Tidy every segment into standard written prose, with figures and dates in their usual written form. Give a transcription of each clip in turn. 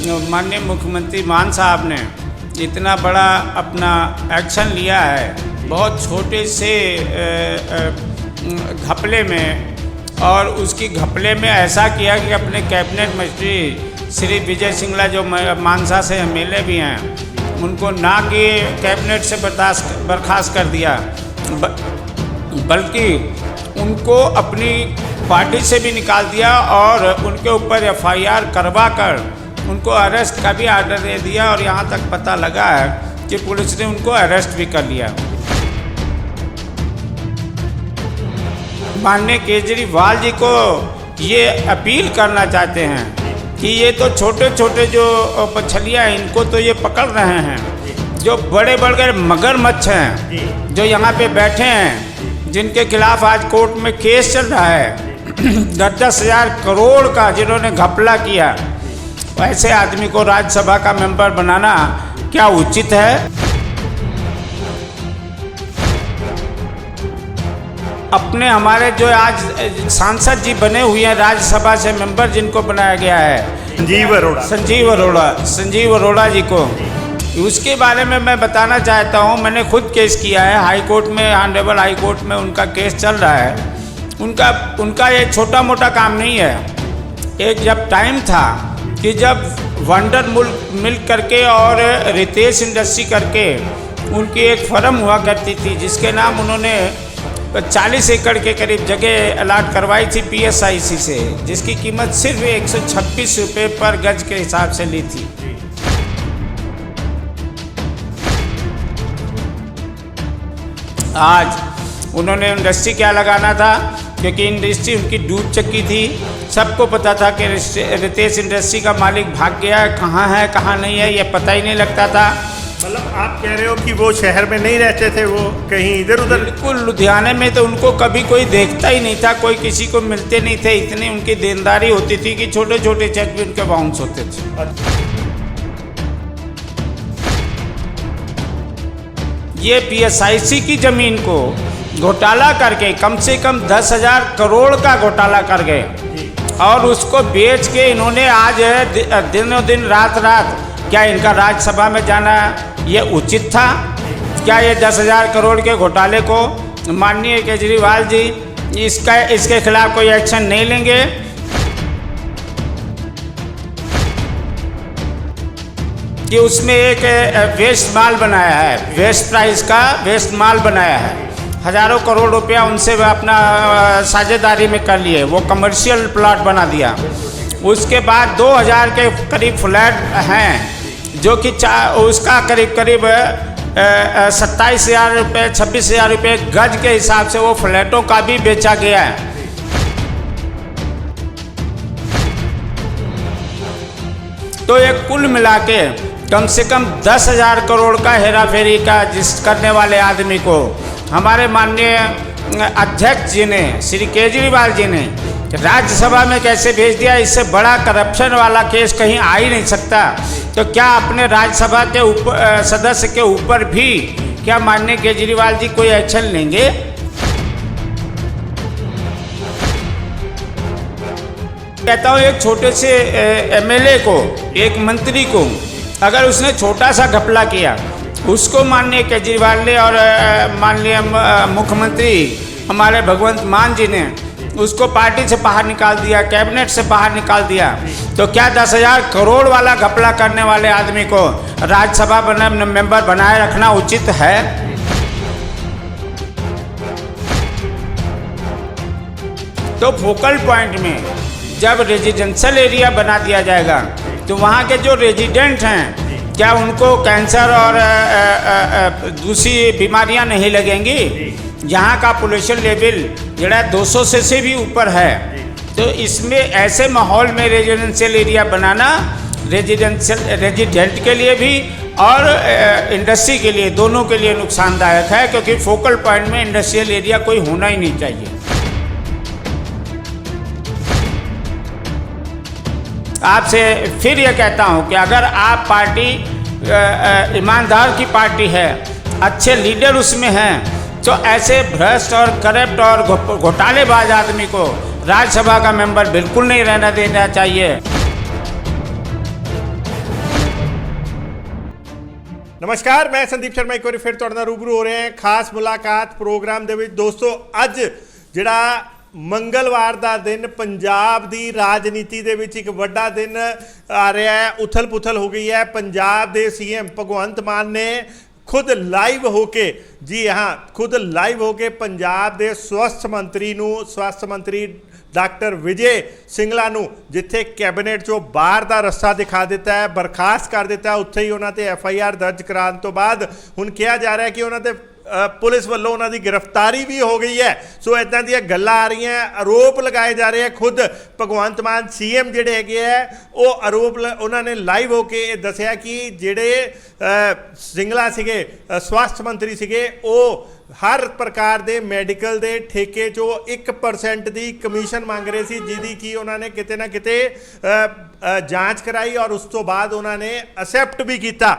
माननीय मुख्यमंत्री मान साहब ने इतना बड़ा अपना एक्शन लिया है, बहुत छोटे से घपले में, और उसकी घपले में ऐसा किया कि अपने कैबिनेट मंत्री श्री विजय सिंगला जो मानसा से एमएलए भी हैं, उनको ना कि कैबिनेट से बर्खास्त कर दिया, बल्कि उनको अपनी पार्टी से भी निकाल दिया और उनके ऊपर एफआईआर करवा कर उनको अरेस्ट का भी आर्डर दे दिया। और यहाँ तक पता लगा है कि पुलिस ने उनको अरेस्ट भी कर लिया। माननीय केजरीवाल जी को ये अपील करना चाहते हैं कि ये तो छोटे छोटे जो मछलियाँ हैं इनको तो ये पकड़ रहे हैं, जो बड़े बड़े मगरमच्छ हैं जो यहाँ पे बैठे हैं, जिनके खिलाफ आज कोर्ट में केस चल रहा है 10-10 हज़ार करोड़ का, जिन्होंने घपला किया, ऐसे आदमी को राज्यसभा का मेंबर बनाना क्या उचित है? अपने हमारे जो आज सांसद जी बने हुए हैं राज्यसभा से मेंबर, जिनको बनाया गया है संजीव अरोड़ा जी को, उसके बारे में मैं बताना चाहता हूं। मैंने खुद केस किया है हाई कोर्ट में, ऑनरेबल हाई कोर्ट में उनका केस चल रहा है। उनका ये छोटा मोटा काम नहीं है। एक जब टाइम था कि जब वंडर मिल्क करके और रितेश इंडस्ट्री करके उनकी एक फर्म हुआ करती थी, जिसके नाम उन्होंने 40 एकड़ के करीब जगह अलाट करवाई थी पीएसआईसी से, जिसकी कीमत सिर्फ 126 रुपये पर गज के हिसाब से ली थी। आज उन्होंने इंडस्ट्री क्या लगाना था, क्योंकि इंडस्ट्री उनकी डूब चुकी थी। सबको पता था कि रितेश इंडस्ट्री का मालिक भाग गया है, कहाँ नहीं है, ये पता ही नहीं लगता था। मतलब आप कह रहे हो कि वो शहर में नहीं रहते थे, वो कहीं इधर उधर? बिल्कुल, लुधियाने में तो उनको कभी कोई देखता ही नहीं था, कोई किसी को मिलते नहीं थे। इतनी उनकी देनदारी होती थी कि छोटे छोटे चेक भी उनके बाउंस होते थे। ये पीएसआईसी की जमीन को घोटाला करके कम से कम 10,000 करोड़ का घोटाला कर गए, और उसको बेच के इन्होंने आज दिनों दिन रात क्या इनका राज्यसभा में जाना ये उचित था? क्या ये 10,000 करोड़ के घोटाले को माननीय केजरीवाल जी इसके खिलाफ कोई एक्शन नहीं लेंगे? कि उसमें एक वेस्ट माल बनाया है, वेस्ट प्राइस का वेस्ट माल बनाया है, हज़ारों करोड़ रुपया उनसे अपना साझेदारी में कर लिए, वो कमर्शियल प्लॉट बना दिया। उसके बाद 2,000 के करीब फ्लैट हैं, जो कि उसका करीब 27,000 रुपये 26,000 रुपये गज के हिसाब से वो फ्लैटों का भी बेचा गया है। तो ये कुल मिला के कम से कम 10,000 करोड़ का हेरा फेरी का करने वाले आदमी को हमारे माननीय अध्यक्ष जी ने, श्री केजरीवाल जी ने राज्यसभा में कैसे भेज दिया? इससे बड़ा करप्शन वाला केस कहीं आ ही नहीं सकता। तो क्या अपने राज्यसभा के ऊपर सदस्य के ऊपर भी क्या माननीय केजरीवाल जी कोई एक्शन लेंगे? कहता हूँ, एक छोटे से एमएलए को, एक मंत्री को, अगर उसने छोटा सा घपला किया, उसको माननीय केजरीवाल ने और माननीय मुख्यमंत्री हमारे भगवंत मान जी ने उसको पार्टी से बाहर निकाल दिया, कैबिनेट से बाहर निकाल दिया, तो क्या 10,000 करोड़ वाला घपला करने वाले आदमी को राज्यसभा मेंबर बनाए रखना उचित है? तो फोकल पॉइंट में जब रेजिडेंशियल एरिया बना दिया जाएगा, तो वहाँ के जो रेजिडेंट हैं, क्या उनको कैंसर और दूसरी बीमारियाँ नहीं लगेंगी? यहाँ का पोल्यूशन लेवल जरा 200 से भी ऊपर है। तो इसमें ऐसे माहौल में रेजिडेंशियल एरिया बनाना रेजिडेंट के लिए भी और इंडस्ट्री के लिए, दोनों के लिए नुकसानदायक है, क्योंकि फोकल पॉइंट में इंडस्ट्रियल एरिया कोई होना ही नहीं चाहिए। आपसे फिर ये कहता हूँ कि अगर आप पार्टी ईमानदार की पार्टी है, अच्छे लीडर उसमें हैं, तो ऐसे भ्रष्ट और करप्ट और घोटालेबाज आदमी को राज्यसभा का मेंबर बिल्कुल नहीं रहना देना चाहिए। नमस्कार, मैं संदीप शर्मा एक बार फिर तुहाडे नाल रूबरू हो रहे हैं खास मुलाकात प्रोग्राम दे विच। दोस्तों, अज जिहड़ा मंगलवार का दिन पंजाब की राजनीति दे विच एक वड्डा दिन आ रहा है। उथल पुथल हो गई है। पंजाब के सीएम भगवंत मान ने खुद लाइव होके, जी हाँ, खुद लाइव होके पंजाब के स्वास्थ्य मंत्री डॉक्टर विजय सिंगला नूं जिथे कैबिनेट चों बाहर का रस्ता दिखा दिता है, बर्खास्त कर दिता है, उत्थे ही उन्होंने FIR दर्ज कराने तो बाद हुण कहा जा रहा है कि उन्होंने पुलिस वालों उन्होंने गिरफ्तारी भी हो गई है। सो इदां दी गल्लां आ रही हैं, आरोप लगाए जा रहे हैं। खुद भगवंत मान सीएम जिहड़े हैगे है वो आरोप उन्होंने लाइव होके दसिया कि जिहड़े सिंगला सीगे स्वास्थ्य मंत्री सीगे वो हर प्रकार के मैडिकल के ठेके चो 1% की कमीशन मांग रहे सी, जिहदी कि उन्होंने किते ना किते जांच कराई और उस तो बाद उन्होंने एक्सेप्ट भी किया।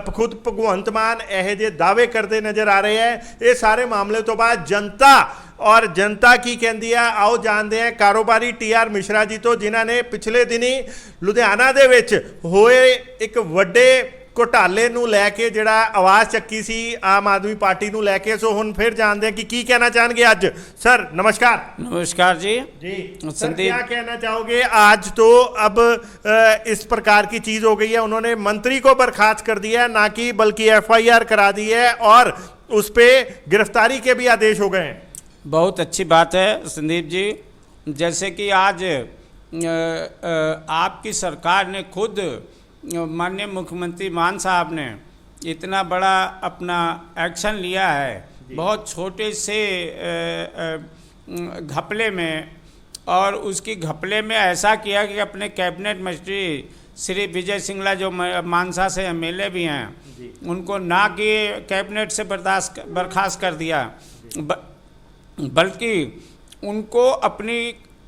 खुद भगवंत मान यह जे दावे करते नज़र आ रहे हैं। ये सारे मामले तो बाद जनता की कहती है, आओ जानते हैं कारोबारी TR मिश्रा जी तो, जिन्हों ने पिछले दिनी लुधियाना दे विच होए एक वड्डे घोटाले नूं लैके जिहड़ा आवाज़ चक्की सी आम आदमी पार्टी नूं लैके। सो हुण फिर जानते हैं कि की कहना चाहेंगे आज। सर नमस्कार। नमस्कार जी। सर, क्या कहना चाहोगे? आज तो अब इस प्रकार की चीज़ हो गई है, उन्होंने मंत्री को बर्खास्त कर दिया है, ना कि बल्कि FIR करा दी है और उस पर गिरफ्तारी के भी आदेश हो गए हैं। बहुत अच्छी बात है संदीप जी। जैसे कि आज आपकी सरकार ने खुद माननीय मुख्यमंत्री मान साहब ने इतना बड़ा अपना एक्शन लिया है, बहुत छोटे से घपले में, और उसकी घपले में ऐसा किया कि अपने कैबिनेट मंत्री श्री विजय सिंगला जो मानसा से MLA भी हैं, उनको ना कि कैबिनेट से बर्खास्त कर दिया, बल्कि उनको अपनी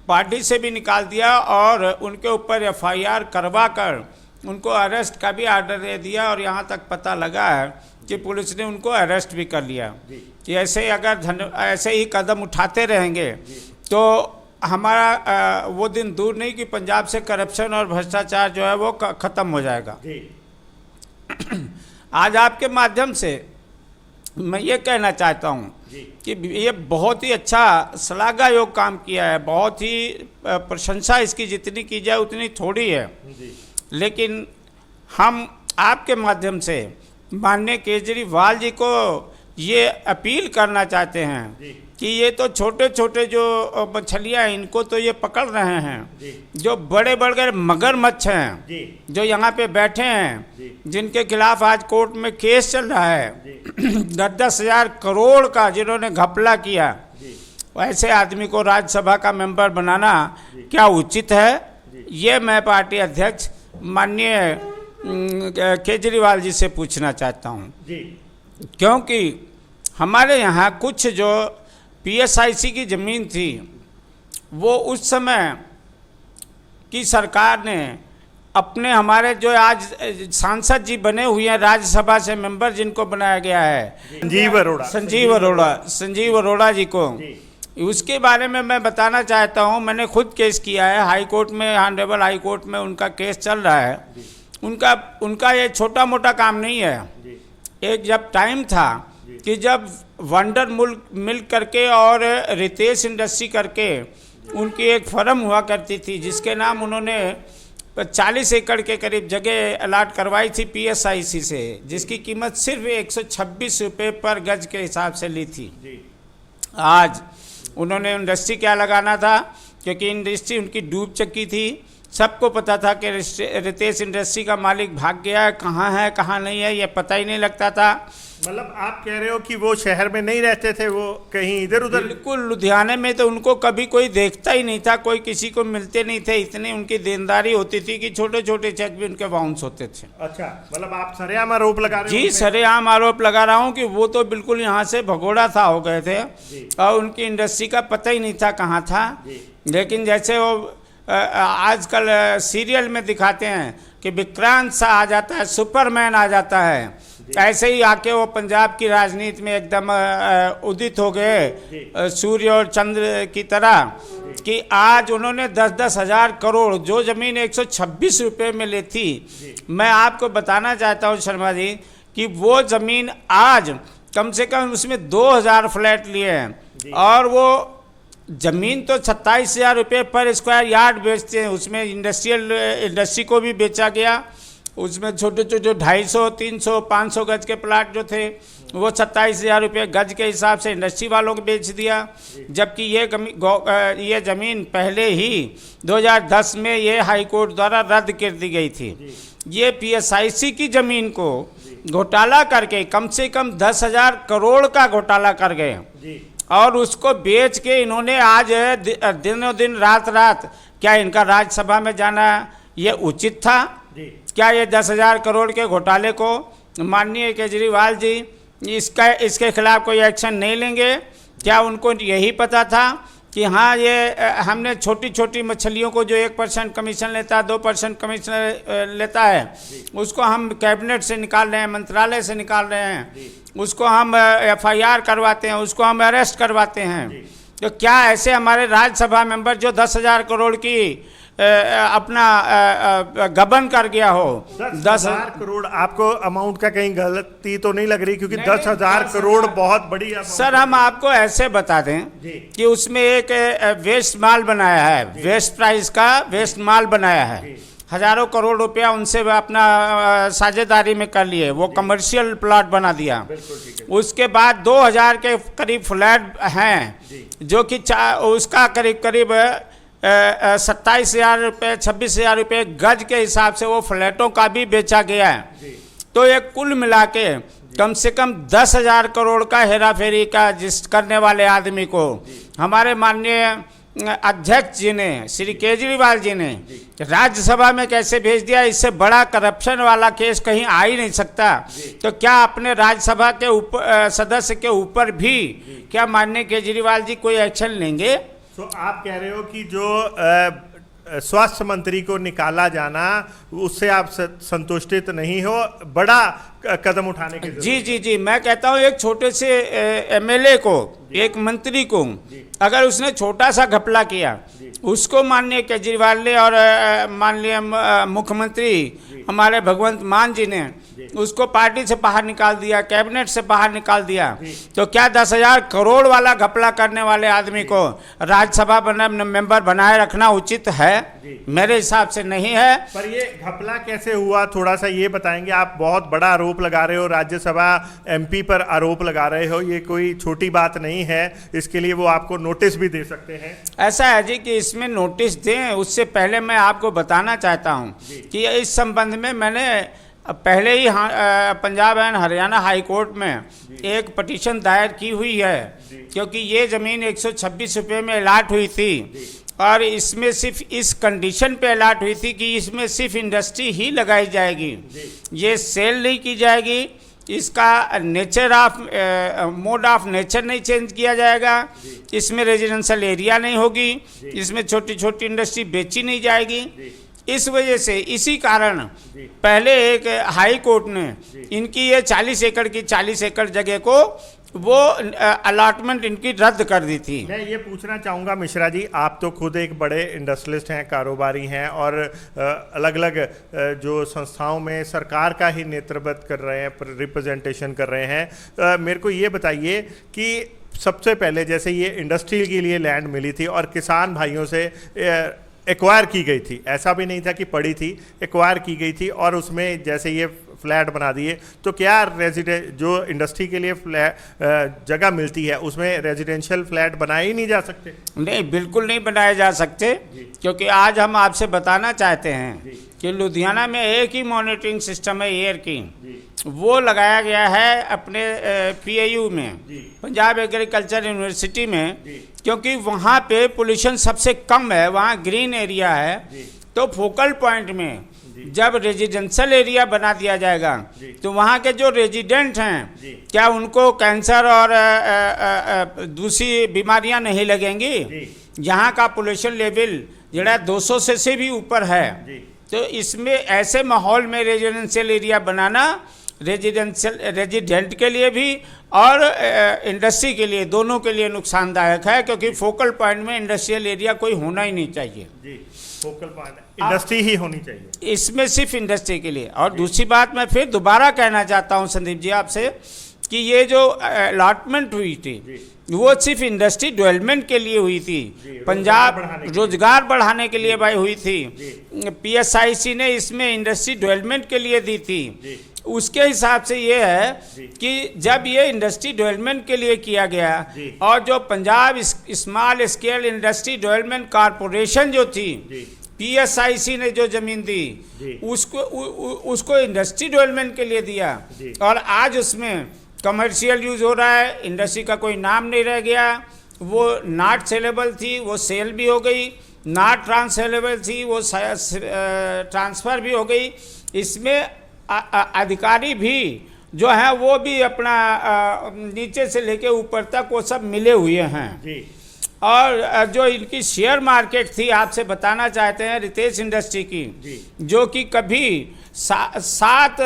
पार्टी से भी निकाल दिया और उनके ऊपर FIR करवा कर उनको अरेस्ट का भी आर्डर दे दिया। और यहाँ तक पता लगा है कि पुलिस ने उनको अरेस्ट भी कर लिया। कि ऐसे अगर ऐसे ही कदम उठाते रहेंगे तो हमारा वो दिन दूर नहीं कि पंजाब से करप्शन और भ्रष्टाचार जो है वो ख़त्म हो जाएगा। आज आपके माध्यम से मैं ये कहना चाहता हूँ कि ये बहुत ही अच्छा श्लाघायोग काम किया है। बहुत ही प्रशंसा इसकी जितनी की जाए उतनी थोड़ी है। लेकिन हम आपके माध्यम से माननीय केजरीवाल जी को ये अपील करना चाहते हैं कि ये तो छोटे छोटे जो मछलियाँ हैं इनको तो ये पकड़ रहे हैं, जो बड़े बड़े मगरमच्छ हैं जो यहाँ पे बैठे हैं, जिनके खिलाफ आज कोर्ट में केस चल रहा है 10,000 करोड़ का, जिन्होंने घपला किया, ऐसे आदमी को राज्यसभा का मेंबर बनाना क्या उचित है? ये मैं पार्टी अध्यक्ष माननीय केजरीवाल जी से पूछना चाहता हूँ। क्योंकि हमारे यहाँ कुछ जो PSIC की ज़मीन थी वो उस समय की सरकार ने अपने हमारे जो आज सांसद जी बने हुए हैं राज्यसभा से मेंबर, जिनको बनाया गया है संजीव अरोड़ा जी को, उसके बारे में मैं बताना चाहता हूं। मैंने खुद केस किया है हाई कोर्ट में, ऑनरेबल हाई कोर्ट में उनका केस चल रहा है। उनका ये छोटा मोटा काम नहीं है। एक जब टाइम था कि जब वंडर मिल्क करके और रितेश इंडस्ट्री करके उनकी एक फर्म हुआ करती थी, जिसके नाम उन्होंने 40 एकड़ के करीब जगह अलाट करवाई थी PSIC से, जिसकी कीमत सिर्फ 126 रुपये पर गज के हिसाब से ली थी। आज उन्होंने इंडस्ट्री क्या लगाना था, क्योंकि इंडस्ट्री उनकी डूब चुकी थी। सबको पता था कि रितेश इंडस्ट्री का मालिक भाग गया है, कहाँ नहीं है ये पता ही नहीं लगता था। मतलब आप कह रहे हो कि वो शहर में नहीं रहते थे, वो कहीं इधर उधर? बिल्कुल, लुधियाने में तो उनको कभी कोई देखता ही नहीं था, कोई किसी को मिलते नहीं थे। इतनी उनकी देनदारी होती थी कि छोटे छोटे चेक भी उनके बाउंस होते थे। अच्छा, मतलब आप सरेआम आरोप लगा रहे हो? जी, सरेआम आरोप लगा रहा हूँ कि वो तो बिल्कुल यहाँ से भगोड़ा था हो गए थे और उनकी इंडस्ट्री का पता ही नहीं था कहाँ था। लेकिन जैसे वो आजकल सीरियल में दिखाते हैं कि विक्रांत सा आ जाता है, सुपरमैन आ जाता है, ऐसे ही आके वो पंजाब की राजनीति में एकदम उदित हो गए सूर्य और चंद्र की तरह, कि आज उन्होंने 10-10 हज़ार करोड़ जो ज़मीन 126 रुपये में ली थी। मैं आपको बताना चाहता हूँ शर्मा जी कि वो ज़मीन आज कम से कम उसमें 2000 फ्लैट लिए हैं और वो ज़मीन तो 27,000 रुपये पर स्क्वायर यार्ड बेचते हैं। उसमें इंडस्ट्री को भी बेचा गया। उसमें छोटे छोटे जो 250, 300, 500 गज के प्लाट जो थे वो 27,000 रुपये गज के हिसाब से इंडस्ट्री वालों को बेच दिया। जबकि ये ज़मीन पहले ही 2010 में ये हाई कोर्ट द्वारा रद्द कर दी गई थी। ये PSIC की ज़मीन को घोटाला करके कम से कम 10,000 करोड़ का घोटाला कर गए और उसको बेच के इन्होंने आज दिनों दिन रात रात, क्या इनका राज्यसभा में जाना ये उचित था? क्या ये 10,000 करोड़ के घोटाले को माननीय केजरीवाल जी इसके खिलाफ कोई एक्शन नहीं लेंगे? क्या उनको यही पता था कि हाँ ये हमने छोटी छोटी मछलियों को जो 1% कमीशन लेता है, 2% कमीशन लेता है, उसको हम कैबिनेट से निकाल रहे हैं, मंत्रालय से निकाल रहे हैं, उसको हम FIR करवाते हैं, उसको हम अरेस्ट करवाते हैं। तो क्या ऐसे हमारे राज्यसभा मेंबर जो 10,000 करोड़ की अपना गबन कर गया हो? 10,000 करोड़ आपको अमाउंट का कहीं गलती तो नहीं लग रही? क्योंकि 10,000 करोड़ बहुत बड़ी अमाउंट। सर हम आपको ऐसे बता दें कि उसमें एक वेस्ट माल बनाया है, वेस्ट प्राइस का वेस्ट माल बनाया है, हजारों करोड़ रुपया उनसे अपना साझेदारी में कर लिए, वो कमर्शियल प्लॉट बना दिया। उसके बाद 2000 के करीब फ्लैट हैं जो कि उसका करीब करीब 27,000 रुपये 26,000 रुपये गज के हिसाब से वो फ्लैटों का भी बेचा गया है। तो ये कुल मिला के कम से कम 10,000 करोड़ का हेरा फेरी का जिस करने वाले आदमी को हमारे माननीय अध्यक्ष जी ने, श्री केजरीवाल जी ने राज्यसभा में कैसे भेज दिया? इससे बड़ा करप्शन वाला केस कहीं आ ही नहीं सकता। तो क्या अपने राज्यसभा के ऊपर सदस्य के ऊपर भी क्या माननीय केजरीवाल जी कोई एक्शन लेंगे? तो आप कह रहे हो कि जो स्वास्थ्य मंत्री को निकाला जाना, उससे आप संतुष्टित नहीं हो, बड़ा कदम उठाने की जी जी जी मैं कहता हूँ एक छोटे से MLA को, एक मंत्री को अगर उसने छोटा सा घपला किया, उसको माननीय केजरीवाल ने और माननीय मुख्यमंत्री हमारे भगवंत मान जी ने उसको पार्टी से बाहर निकाल दिया, कैबिनेट से बाहर निकाल दिया, तो क्या 10,000 करोड़ वाला घपला करने वाले आदमी को राज्यसभा मेंबर बनाए रखना उचित है? मेरे हिसाब से नहीं है। पर ये घपला कैसे हुआ, थोड़ा सा ये बताएंगे? आप बहुत बड़ा आरोप लगा रहे हो, राज्यसभा MP पर आरोप लगा रहे हो, ये कोई छोटी बात नहीं है, इसके लिए वो आपको नोटिस भी दे सकते हैं। ऐसा है जी कि इसमें नोटिस दें उससे पहले मैं आपको बताना चाहता हूँ कि इस संबंध में मैंने पहले ही Punjab and Haryana high court में एक पिटीशन दायर की हुई है, क्योंकि ये ज़मीन 126 रुपये में अलाट हुई थी और इसमें सिर्फ इस कंडीशन पे अलाट हुई थी कि इसमें सिर्फ इंडस्ट्री ही लगाई जाएगी, ये सेल नहीं की जाएगी, इसका nature of mode of nature नहीं चेंज किया जाएगा, इसमें रेजिडेंशियल एरिया नहीं होगी, इसमें छोटी छोटी इंडस्ट्री बेची नहीं जाएगी। इस वजह से इसी कारण पहले एक हाई कोर्ट ने इनकी ये 40 एकड़ की 40 एकड़ जगह को वो अलॉटमेंट इनकी रद्द कर दी थी। मैं ये पूछना चाहूँगा मिश्रा जी, आप तो खुद एक बड़े इंडस्ट्रियलिस्ट हैं, कारोबारी हैं और अलग अलग जो संस्थाओं में सरकार का ही नेतृत्व कर रहे हैं, रिप्रेजेंटेशन कर रहे हैं। मेरे को ये बताइए कि सबसे पहले जैसे ये इंडस्ट्री के लिए लैंड मिली थी और किसान भाइयों से एक्वायर की गई थी, ऐसा भी नहीं था कि पड़ी थी, एक्वायर की गई थी और उसमें जैसे ये फ्लैट बना दिए, तो क्या जो इंडस्ट्री के लिए जगह मिलती है उसमें रेजिडेंशियल फ्लैट बनाए ही नहीं जा सकते? नहीं, बिल्कुल नहीं बनाए जा सकते, क्योंकि आज हम आपसे बताना चाहते हैं कि लुधियाना में एक ही मॉनिटरिंग सिस्टम है एयर की, वो लगाया गया है अपने PAU में, पंजाब एग्रीकल्चर यूनिवर्सिटी में, क्योंकि वहाँ पे पोल्यूशन सबसे कम है, वहाँ ग्रीन एरिया है। तो फोकल पॉइंट में जब रेजिडेंशियल एरिया बना दिया जाएगा तो वहाँ के जो रेजिडेंट हैं क्या उनको कैंसर और दूसरी बीमारियाँ नहीं लगेंगी? यहाँ का पोल्यूशन लेवल जरा 200 से भी ऊपर है, तो इसमें ऐसे माहौल में रेजिडेंशियल एरिया बनाना रेजिडेंट के लिए भी और इंडस्ट्री के लिए, दोनों के लिए नुकसानदायक है, क्योंकि फोकल पॉइंट में इंडस्ट्रियल एरिया कोई होना ही नहीं चाहिए। फोकल पॉइंट इंडस्ट्री ही होनी चाहिए इसमें, सिर्फ इंडस्ट्री के लिए। और दूसरी बात मैं फिर दोबारा कहना चाहता हूं संदीप जी आपसे कि ये जो अलॉटमेंट हुई थी वो सिर्फ इंडस्ट्री डेवलपमेंट के लिए हुई थी, पंजाब रोजगार बढ़ाने के लिए भाई हुई थी। पीएसआईसी ने इसमें इंडस्ट्री डेवलपमेंट के लिए दी थी। उसके हिसाब से ये है कि जब ये इंडस्ट्री डेवलपमेंट के लिए किया गया और जो Punjab small scale industry development corporation जो थी, पीएसआईसी ने जो जमीन दी उसको इंडस्ट्री डेवलपमेंट के लिए दिया और आज उसमें कमर्शियल यूज हो रहा है, इंडस्ट्री का कोई नाम नहीं रह गया। वो नॉट सेलेबल थी, वो सेल भी हो गई, नॉट ट्रांसफरेबल थी, वो ट्रांसफ़र भी हो गई। इसमें अधिकारी भी जो है वो भी अपना नीचे से लेके ऊपर तक वो सब मिले हुए हैं। और जो इनकी शेयर मार्केट थी, आपसे बताना चाहते हैं रितेश इंडस्ट्री की, जो कि कभी 7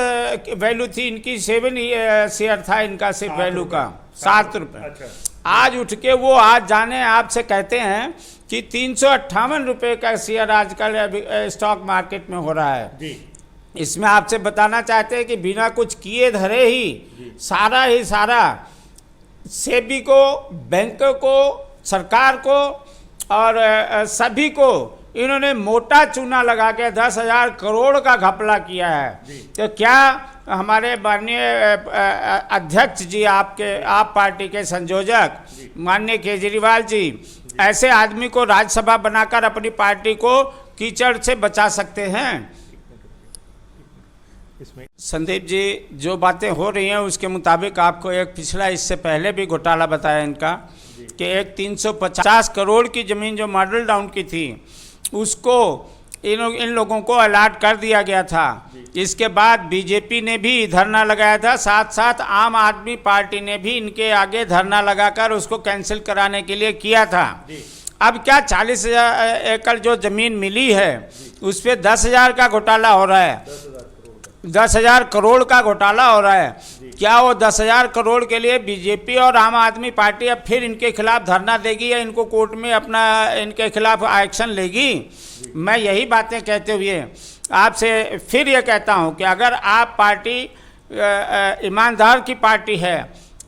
वैल्यू थी इनकी, 7 शेयर था इनका सिर्फ वैल्यू का 7 रुपये। अच्छा। आज उठ के वो आज जाने आपसे कहते हैं कि 358 रुपये का शेयर आजकल स्टॉक मार्केट में हो रहा है। इसमें आपसे बताना चाहते हैं कि बिना कुछ किए धरे ही सारा सेबी को, बैंकों को, सरकार को और सभी को इन्होंने मोटा चूना लगा के 10,000 करोड़ का घपला किया है। तो क्या हमारे माननीय अध्यक्ष जी, आप पार्टी के संयोजक माननीय केजरीवाल जी, ऐसे आदमी को राज्यसभा बनाकर अपनी पार्टी को कीचड़ से बचा सकते हैं? संदीप जी, जो बातें हो रही हैं उसके मुताबिक आपको एक पिछला, इससे पहले भी घोटाला बताया इनका कि एक 350 करोड़ की ज़मीन जो मॉडल टाउन की थी उसको इन लोगों को अलॉट कर दिया गया था। इसके बाद बीजेपी ने भी धरना लगाया था, साथ साथ आम आदमी पार्टी ने भी इनके आगे धरना लगाकर उसको कैंसिल कराने के लिए किया था। अब क्या 40,000 एकड़ जो ज़मीन मिली है उस पर 10,000 का घोटाला हो रहा है, 10,000 करोड़ का घोटाला हो रहा है। क्या वो 10,000 करोड़ के लिए बीजेपी और आम आदमी पार्टी अब फिर इनके खिलाफ धरना देगी या इनको कोर्ट में अपना इनके खिलाफ एक्शन लेगी? मैं यही बातें कहते हुए आपसे फिर ये कहता हूँ कि अगर आप पार्टी ईमानदार की पार्टी है,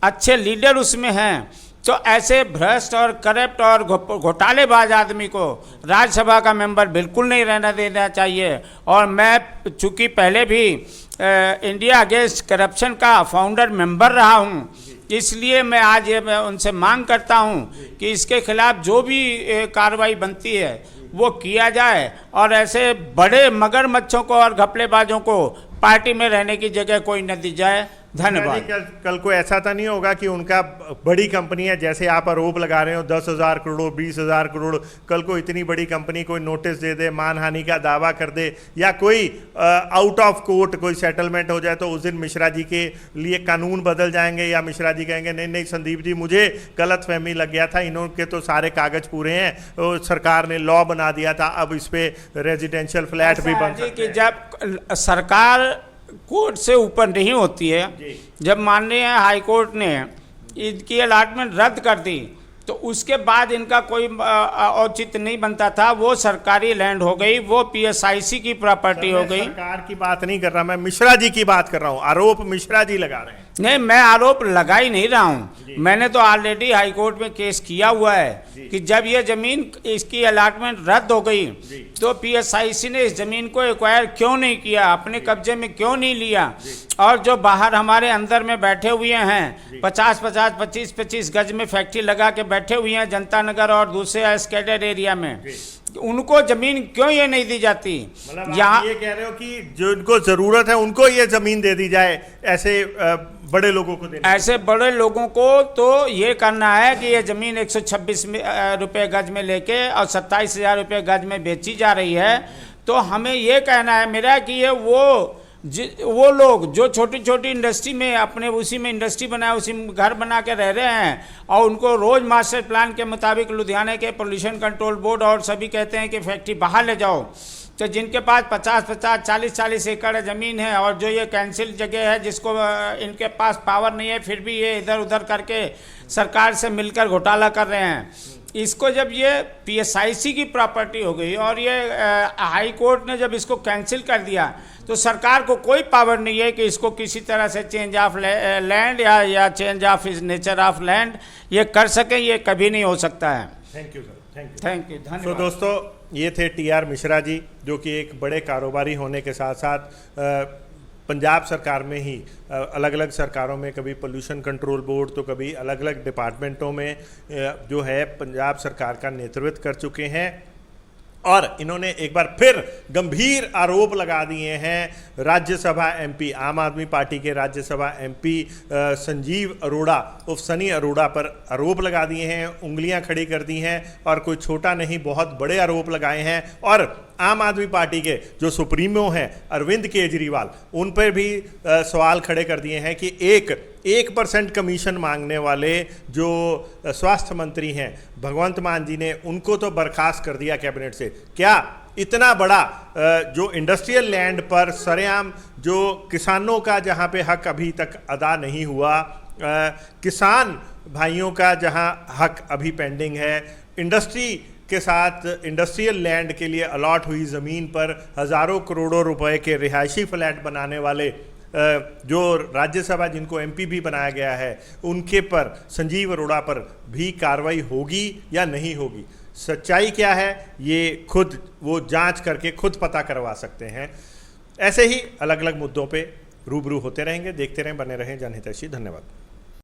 अच्छे लीडर उसमें हैं, तो ऐसे भ्रष्ट और करप्ट और घोटालेबाज आदमी को राज्यसभा का मेंबर बिल्कुल नहीं रहना देना चाहिए। और मैं चूँकि पहले भी इंडिया अगेंस्ट करप्शन का फाउंडर मेंबर रहा हूँ, इसलिए मैं आज ये उनसे मांग करता हूँ कि इसके खिलाफ जो भी कार्रवाई बनती है वो किया जाए और ऐसे बड़े मगरमच्छों को और घपलेबाजों को पार्टी में रहने की जगह कोई न दी जाए। धन्यवाद। कल को ऐसा तो नहीं होगा कि उनका बड़ी कंपनी है, जैसे आप आरोप लगा रहे हो 10,000 करोड़ 20,000 करोड़, कल को इतनी बड़ी कंपनी कोई नोटिस दे दे, मानहानि का दावा कर दे या कोई आउट ऑफ कोर्ट कोई सेटलमेंट हो जाए, तो उस दिन मिश्रा जी के लिए कानून बदल जाएंगे या मिश्रा जी कहेंगे नहीं नहीं संदीप जी मुझे गलत फहमी लग गया था, इन्होंने तो सारे कागज पूरे हैं, तो सरकार ने लॉ बना दिया था, अब इस पर रेजिडेंशियल फ्लैट भी बन सकते हैं। जब सरकार कोर्ट से ऊपर नहीं होती है, जब माननीय हाई कोर्ट ने इनकी अलॉटमेंट रद्द कर दी तो उसके बाद इनका कोई औचित्य नहीं बनता था, वो सरकारी लैंड हो गई, वो पीएसआईसी की प्रॉपर्टी हो गई। सरकार की बात नहीं कर रहा, मैं मिश्रा जी की बात कर रहा हूँ, आरोप मिश्रा जी लगा रहे हैं। नहीं, मैं आरोप लगा ही नहीं रहा हूँ, मैंने तो ऑलरेडी हाई कोर्ट में केस किया हुआ है कि जब ये जमीन इसकी अलॉटमेंट रद्द हो गई तो पीएसआईसी ने इस जमीन को एक्वायर क्यों नहीं किया, अपने कब्जे में क्यों नहीं लिया, और जो बाहर हमारे अंदर में बैठे हुए हैं 50-50, 25-25 गज में फैक्ट्री लगा के बैठे हुए हैं जनता नगर और दूसरे स्कैटर्ड एरिया में, उनको जमीन क्यों ये नहीं दी जाती? यहाँ ये कह रहे हो कि जो इनको जरूरत है उनको ये जमीन दे दी जाए, ऐसे बड़े लोगों को देना, ऐसे बड़े लोगों को तो ये करना है कि ये जमीन 126 रुपये गज में लेके और 27,000 रुपये गज में बेची जा रही है। तो हमें ये कहना है मेरा कि ये वो लोग जो छोटी छोटी इंडस्ट्री में अपने उसी में इंडस्ट्री बनाए, उसी में घर बना के रह रहे हैं और उनको रोज़ मास्टर प्लान के मुताबिक लुधियाना के पोल्यूशन कंट्रोल बोर्ड और सभी कहते हैं कि फैक्ट्री बाहर ले जाओ, तो जिनके पास 50-50, 40-40 एकड़ ज़मीन है और जो ये कैंसिल जगह है जिसको इनके पास पावर नहीं है, फिर भी ये इधर उधर करके सरकार से मिलकर घोटाला कर रहे हैं, इसको जब ये PSIC की प्रॉपर्टी हो गई और ये हाई कोर्ट ने जब इसको कैंसिल कर दिया, तो सरकार को कोई पावर नहीं है कि इसको किसी तरह से चेंज ऑफ लैंड या change of nature of land ये कर सके, ये कभी नहीं हो सकता है। Thank you sir, thank you, धन्यवाद। तो दोस्तों, ये थे TR मिश्रा जी, जो कि एक बड़े कारोबारी होने के साथ साथ पंजाब सरकार में ही अलग अलग सरकारों में, कभी पोल्यूशन कंट्रोल बोर्ड तो कभी अलग अलग डिपार्टमेंटों में जो है पंजाब सरकार का नेतृत्व कर चुके हैं। और इन्होंने एक बार फिर गंभीर आरोप लगा दिए हैं राज्यसभा MP, आम आदमी पार्टी के राज्यसभा MP संजीव अरोड़ा उर्फ सनी अरोड़ा पर आरोप लगा दिए हैं, उंगलियां खड़ी कर दी हैं और कोई छोटा नहीं, बहुत बड़े आरोप लगाए हैं। और आम आदमी पार्टी के जो सुप्रीमो हैं अरविंद केजरीवाल, उन पर भी सवाल खड़े कर दिए हैं कि 1% कमीशन मांगने वाले जो स्वास्थ्य मंत्री हैं भगवंत मान जी ने, उनको तो बर्खास्त कर दिया कैबिनेट से। क्या इतना बड़ा जो इंडस्ट्रियल लैंड पर सरेआम जो किसानों का जहां पे हक अभी तक अदा नहीं हुआ, किसान भाइयों का जहां हक अभी पेंडिंग है, इंडस्ट्री के साथ इंडस्ट्रियल लैंड के लिए अलॉट हुई ज़मीन पर हज़ारों करोड़ों रुपए के रिहायशी फ्लैट बनाने वाले जो राज्यसभा जिनको MP भी बनाया गया है, उनके पर, संजीव अरोड़ा पर भी कार्रवाई होगी या नहीं होगी? सच्चाई क्या है ये खुद वो जांच करके खुद पता करवा सकते हैं। ऐसे ही अलग अलग मुद्दों पे रूबरू होते रहेंगे, देखते रहें, बने रहें जनहितैषी। धन्यवाद।